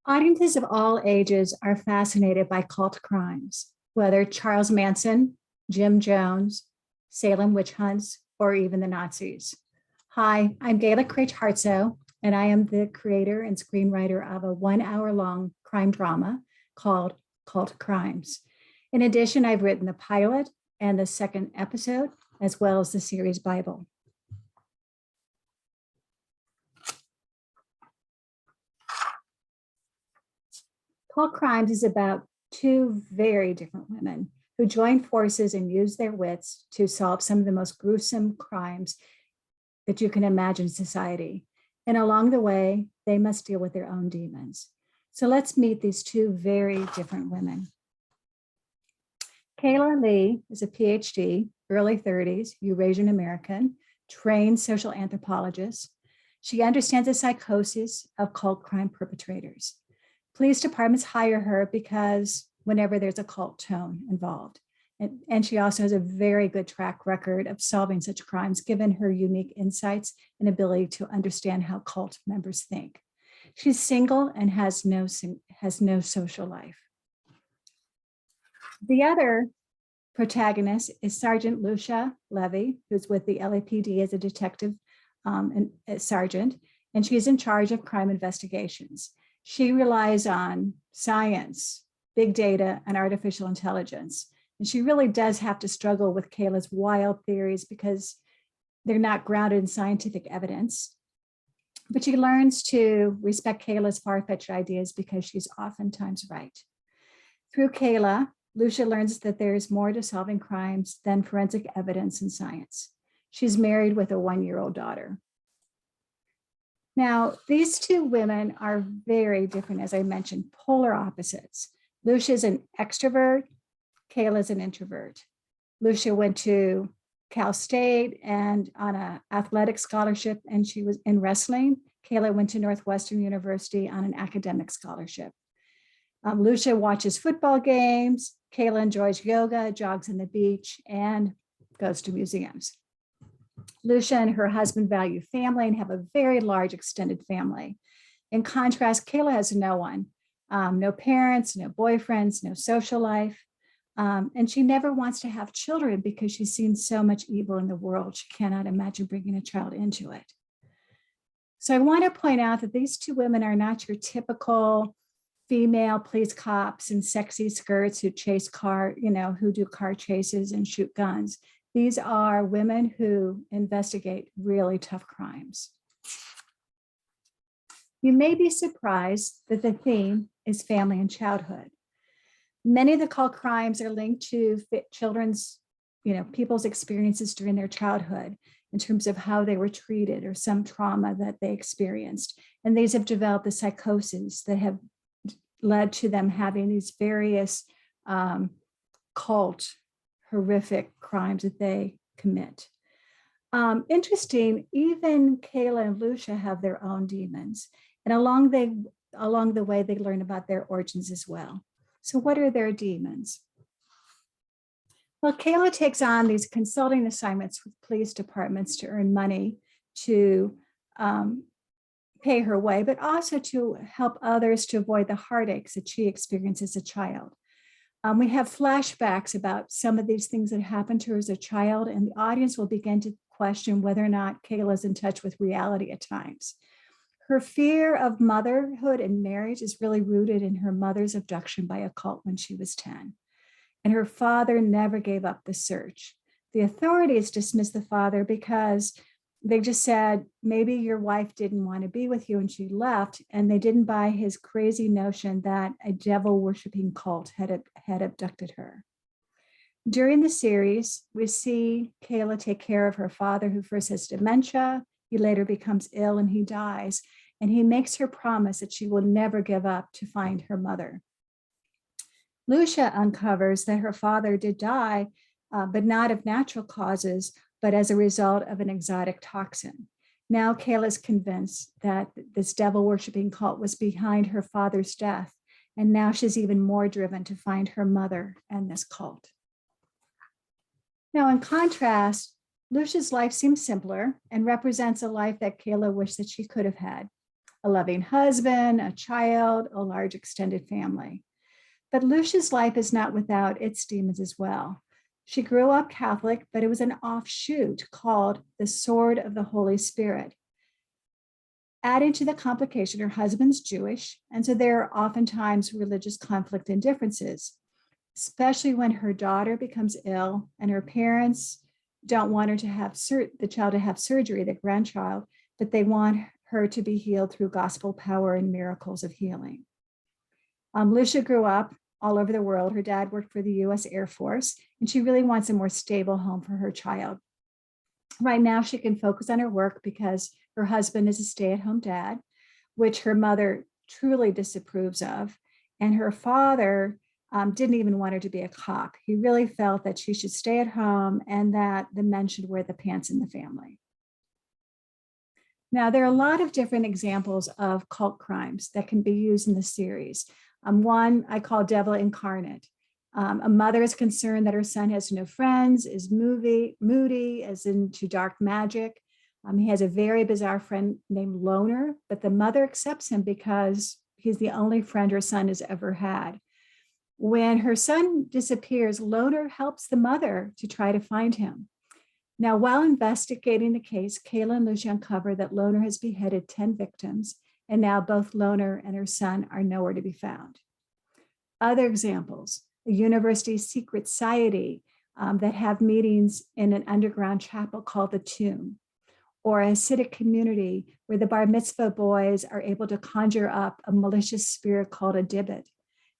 Audiences of all ages are fascinated by cult crimes, whether Charles Manson, Jim Jones, Salem witch hunts, or even the Nazis. Hi, I'm Gayla Hartsough, and I am the creator and screenwriter of a 1-hour-long crime drama called Cult Crimes. In addition, I've written the pilot and the second episode, as well as the series Bible. Cult Crimes is about two very different women who join forces and use their wits to solve some of the most gruesome crimes that you can imagine in society. And along the way, they must deal with their own demons. So let's meet these two very different women. Kayla Lee is a PhD, early 30s, Eurasian American, trained social anthropologist. She understands the psychosis of cult crime perpetrators. Police departments hire her because whenever there's a cult tone involved. And she also has a very good track record of solving such crimes, given her unique insights and ability to understand how cult members think. She's single and has no social life. The other protagonist is Sergeant Lucia Levy, who's with the LAPD as a detective and a sergeant, and she's in charge of crime investigations. She relies on science, big data, and artificial intelligence. And she really does have to struggle with Kayla's wild theories because they're not grounded in scientific evidence. But she learns to respect Kayla's far-fetched ideas because she's oftentimes right. Through Kayla, Lucia learns that there's more to solving crimes than forensic evidence and science. She's married with a 1-year-old daughter. Now, these two women are very different, as I mentioned, polar opposites. Lucia's an extrovert, Kayla's an introvert. Lucia went to Cal State and on an athletic scholarship, and she was in wrestling. Kayla went to Northwestern University on an academic scholarship. Lucia watches football games. Kayla enjoys yoga, jogs on the beach, and goes to museums. Lucia and her husband value family and have a very large extended family. In contrast, Kayla has no one, no parents, no boyfriends, no social life. And she never wants to have children because she's seen so much evil in the world. She cannot imagine bringing a child into it. So I want to point out that these two women are not your typical female police cops in sexy skirts who chase who do car chases and shoot guns. These are women who investigate really tough crimes. You may be surprised that the theme is family and childhood. Many of the cult crimes are linked to children's, people's experiences during their childhood in terms of how they were treated or some trauma that they experienced. And these have developed the psychoses that have led to them having these various cult horrific crimes that they commit. Interesting, even Kayla and Lucia have their own demons. And along the way, they learn about their origins as well. So what are their demons? Well, Kayla takes on these consulting assignments with police departments to earn money to pay her way, but also to help others to avoid the heartaches that she experienced as a child. We have flashbacks about some of these things that happened to her as a child, and the audience will begin to question whether or not Kayla's in touch with reality at times. Her fear of motherhood and marriage is really rooted in her mother's abduction by a cult when she was 10. And her father never gave up the search. The authorities dismissed the father because they just said, maybe your wife didn't want to be with you and she left, and they didn't buy his crazy notion that a devil-worshiping cult had abducted her. During the series, we see Kayla take care of her father, who first has dementia. He later becomes ill and he dies. And he makes her promise that she will never give up to find her mother. Lucia uncovers that her father did die, but not of natural causes, but as a result of an exotic toxin. Now Kayla's convinced that this devil-worshiping cult was behind her father's death. And now she's even more driven to find her mother and this cult. Now, in contrast, Lucia's life seems simpler and represents a life that Kayla wished that she could have had. a loving husband, a child, a large extended family. But Lucia's life is not without its demons as well. She grew up Catholic, but it was an offshoot called the Sword of the Holy Spirit. Adding to the complication, her husband's Jewish, and so there are oftentimes religious conflict and differences, especially when her daughter becomes ill and her parents don't want her to have the child to have surgery, the grandchild, but they want her to be healed through gospel power and miracles of healing. Lucia grew up all over the world. Her dad worked for the US Air Force, and she really wants a more stable home for her child. Right now, she can focus on her work because her husband is a stay-at-home dad, which her mother truly disapproves of. And her father didn't even want her to be a cop. He really felt that she should stay at home and that the men should wear the pants in the family. Now, there are a lot of different examples of cult crimes that can be used in the series. One I call Devil Incarnate. A mother is concerned that her son has no friends, is moody, is into dark magic. He has a very bizarre friend named Loner, but the mother accepts him because he's the only friend her son has ever had. When her son disappears, Loner helps the mother to try to find him. Now, while investigating the case, Kayla and Lucia uncover that Loner has beheaded 10 victims, and now both Loner and her son are nowhere to be found. Other examples, the university secret society that have meetings in an underground chapel called the Tomb, or a Hasidic community where the bar mitzvah boys are able to conjure up a malicious spirit called a dibbet.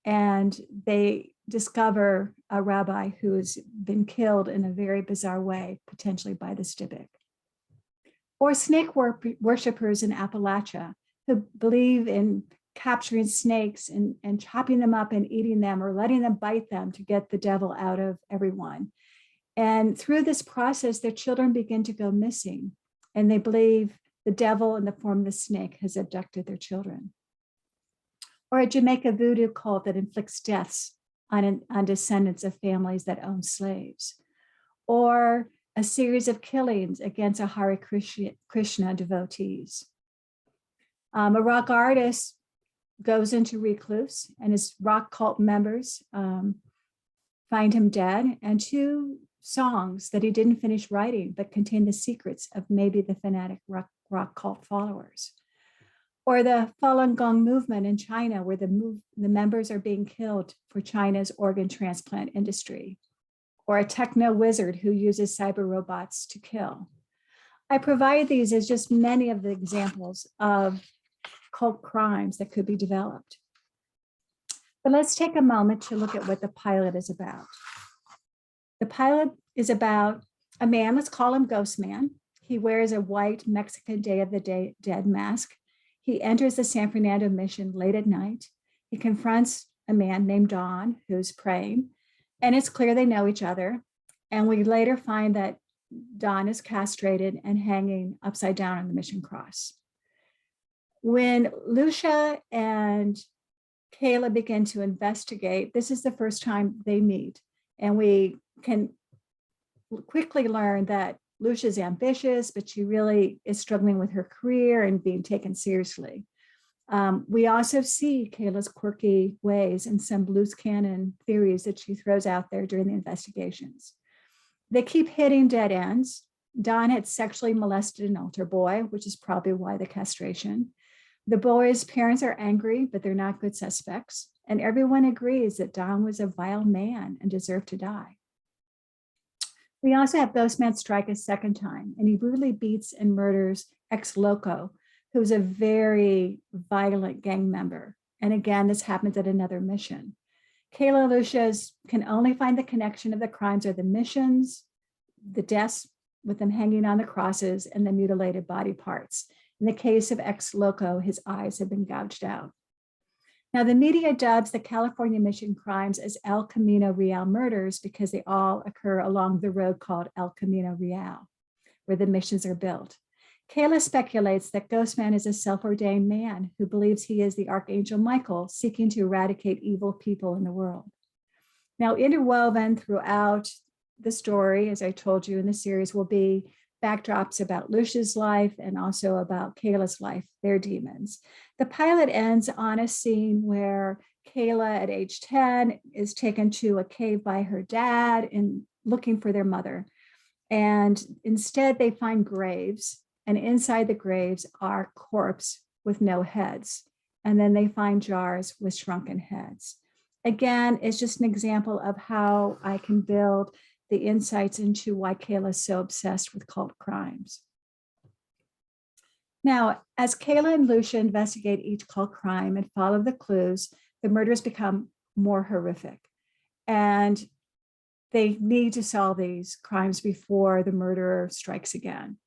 And they discover a rabbi who's been killed in a very bizarre way, potentially by this dibbet. Or snake worshipers in Appalachia who believe in capturing snakes and chopping them up and eating them or letting them bite them to get the devil out of everyone. And through this process, their children begin to go missing, and they believe the devil in the form of the snake has abducted their children. Or a Jamaica voodoo cult that inflicts deaths on descendants of families that own slaves. Or a series of killings against a Hare Krishna devotees. A rock artist goes into recluse, and his rock cult members find him dead, and 2 songs that he didn't finish writing but contain the secrets of maybe the fanatic rock cult followers. Or the Falun Gong movement in China, where the members are being killed for China's organ transplant industry. Or a techno wizard who uses cyber robots to kill. I provide these as just many of the examples of cult crimes that could be developed. But let's take a moment to look at what the pilot is about. The pilot is about a man, let's call him Ghost Man. He wears a white Mexican Day of the Dead mask. He enters the San Fernando mission late at night. He confronts a man named Don who's praying, and it's clear they know each other. And we later find that Don is castrated and hanging upside down on the mission cross. When Lucia and Kayla begin to investigate, this is the first time they meet, and we can quickly learn that Lucia's ambitious, but she really is struggling with her career and being taken seriously. We also see Kayla's quirky ways and some loose cannon theories that she throws out there during the investigations. They keep hitting dead ends. Don had sexually molested an altar boy, which is probably why the castration. The boy's parents are angry, but they're not good suspects. And everyone agrees that Don was a vile man and deserved to die. We also have Ghostman strike a second time, and he brutally beats and murders ex-Loco, who's a very violent gang member. And again, this happens at another mission. Kayla and Lucia can only find the connection of the crimes or the missions, the deaths with them hanging on the crosses, and the mutilated body parts. In the case of ex-Loco, his eyes have been gouged out. Now, the media dubs the California mission crimes as El Camino Real murders because they all occur along the road called El Camino Real, where the missions are built. Kayla speculates that Ghostman is a self-ordained man who believes he is the Archangel Michael seeking to eradicate evil people in the world. Now, interwoven throughout the story, as I told you in the series, will be backdrops about Lucia's life and also about Kayla's life, their demons. The pilot ends on a scene where Kayla at age 10 is taken to a cave by her dad and looking for their mother. And instead they find graves, and inside the graves are corpses with no heads. And then they find jars with shrunken heads. Again, it's just an example of how I can build the insights into why Kayla is so obsessed with cult crimes. Now, as Kayla and Lucia investigate each cult crime and follow the clues, the murders become more horrific. And they need to solve these crimes before the murderer strikes again.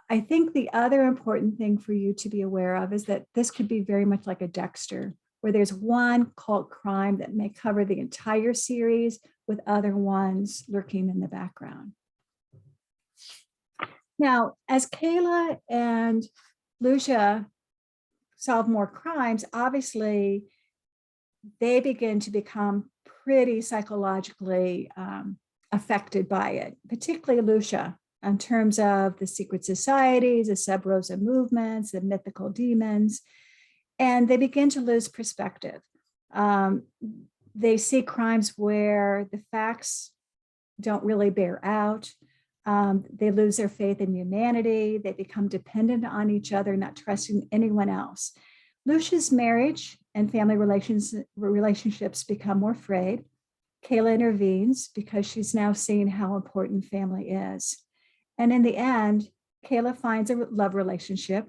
I think the other important thing for you to be aware of is that this could be very much like a Dexter, where there's one cult crime that may cover the entire series with other ones lurking in the background. Now, as Kayla and Lucia solve more crimes, obviously they begin to become pretty psychologically affected by it, particularly Lucia, in terms of the secret societies, the sub rosa movements, the mythical demons, and they begin to lose perspective. They see crimes where the facts don't really bear out. They lose their faith in humanity. They become dependent on each other, not trusting anyone else. Lucia's marriage and family relationships become more frayed. Kayla intervenes because she's now seeing how important family is. And in the end, Kayla finds a love relationship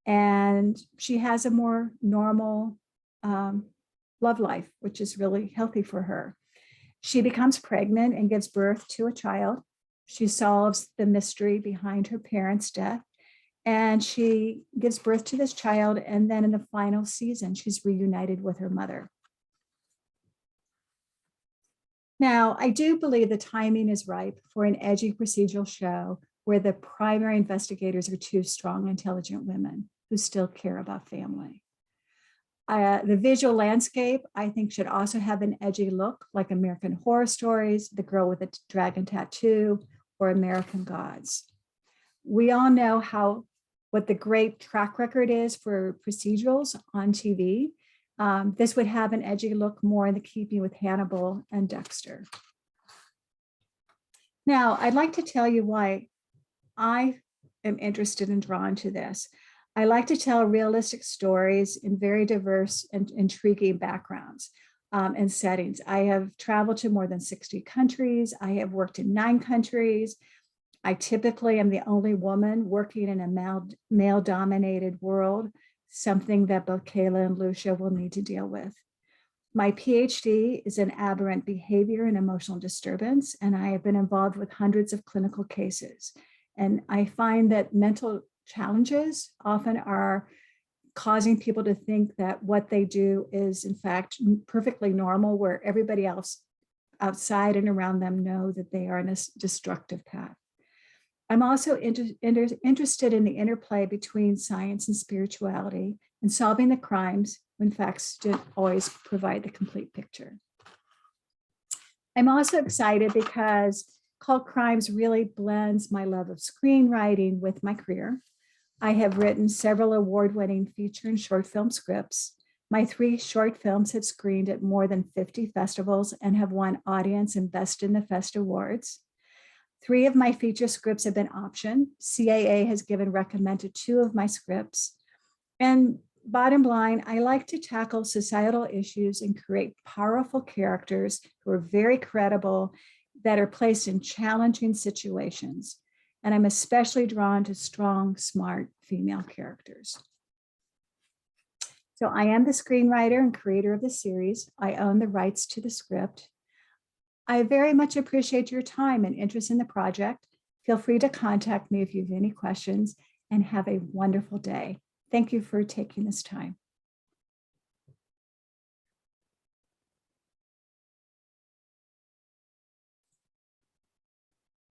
and she has a more normal love life, which is really healthy for her. She becomes pregnant and gives birth to a child. She solves the mystery behind her parents' death, and she gives birth to this child. And then in the final season, she's reunited with her mother. Now, I do believe the timing is ripe for an edgy procedural show where the primary investigators are two strong, intelligent women who still care about family. The visual landscape, I think, should also have an edgy look like American Horror Stories, The Girl with a Dragon Tattoo, or American Gods. We all know what the great track record is for procedurals on TV. This would have an edgy look more in the keeping with Hannibal and Dexter. Now, I'd like to tell you why I am interested and drawn to this. I like to tell realistic stories in very diverse and intriguing backgrounds and settings. I have traveled to more than 60 countries. I have worked in 9 countries. I typically am the only woman working in a male-dominated world, something that both Kayla and Lucia will need to deal with. My PhD is in aberrant behavior and emotional disturbance, and I have been involved with hundreds of clinical cases. And I find that mental challenges often are causing people to think that what they do is in fact perfectly normal, where everybody else outside and around them know that they are in a destructive path. I'm also interested in the interplay between science and spirituality and solving the crimes when facts don't always provide the complete picture. I'm also excited because Cult Crimes really blends my love of screenwriting with my career. I have written several award-winning feature and short film scripts. My 3 short films have screened at more than 50 festivals and have won audience and Best in the Fest awards. 3 of my feature scripts have been optioned. CAA has given recommended 2 of my scripts. And bottom line, I like to tackle societal issues and create powerful characters who are very credible, that are placed in challenging situations. And I'm especially drawn to strong, smart female characters. So I am the screenwriter and creator of the series. I own the rights to the script. I very much appreciate your time and interest in the project. Feel free to contact me if you have any questions, and have a wonderful day. Thank you for taking this time.